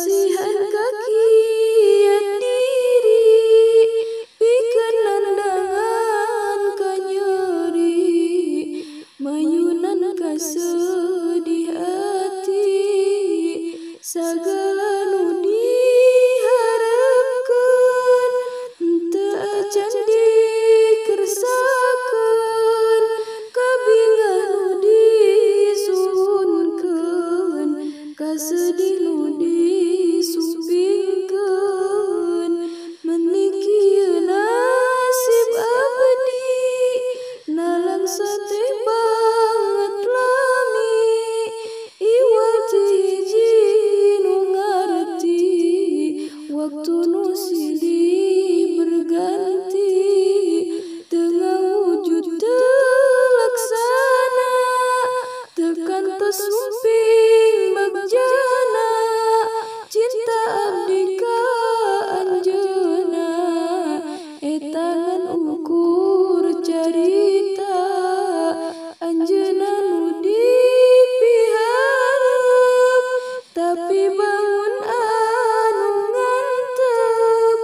kasihan kaki diri pikeun nandangan ka nyeri mayunan ka sedih hati sagala nu diharapkeun teu acan dikersakeun kabingah nu disuhunkeun kasedih nu disumpingkeun meniki nasib abdi nalangsa teh banget lami iwal teu hiji nu ngarti waktu nu silih berganti teu ngawujud teu laksana teu kantos sumping bagjana cinta abdi ka anjeunna eta ngan ukur carita anjeunna nu dipiharep tapi bangun anu ngantep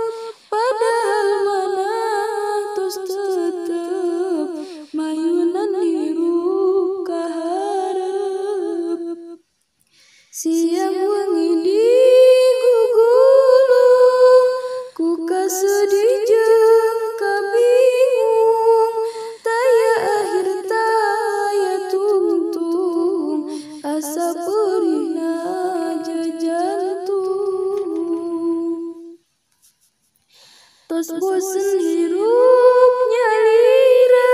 padahal manah tos tetep mayunan hirup kaharep siang wengi digugulung ku kasedih jeung kabingung taya akhir taya tungtung asa perihna jantung tos bosen hirup nyalira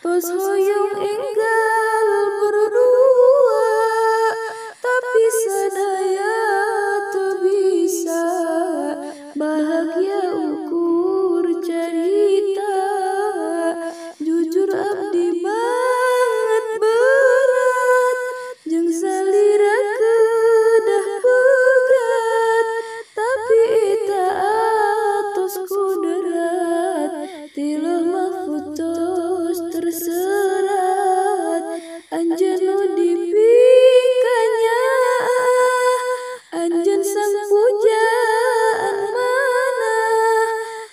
tos hoyong enggal berdua tapi sadaya teu bisa bahagia ukur carita jujur abdi banget berat jeung salira kedah pegat tapi eta atos kuderat tileuh mahfud tos terserat anjeun nu dipikanya anjeun sang pujaan manah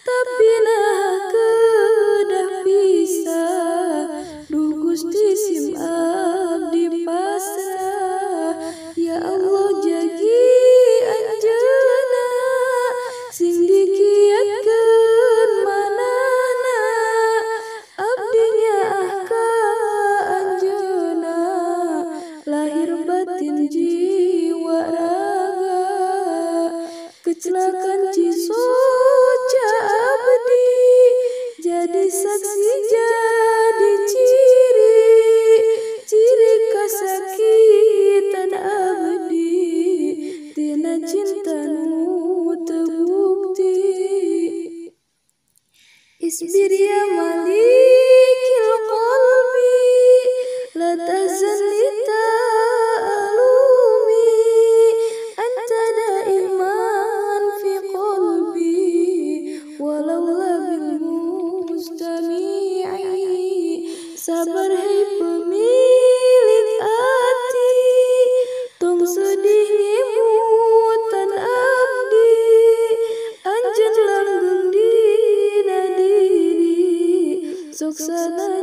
tapi nah kedah pisah duh Gusti sim abdi pasrah ya Allah jagi anjeunna sing dikiatkeun manahna abdi nyaah ka anjeunna lahir batin jiwa raga kecelakaan Cisoca abdi jadi saksi jadi ciri kasakitan abdi tina cinta nu teu bukti isbir ya malikil qalbi la tahzan lita'alumi anta daiman fi qalbi walau bil mustami'i sabar hai pemilik hati tong sedih nyemutan abdi anjeun langgeng dina diri sok sadaya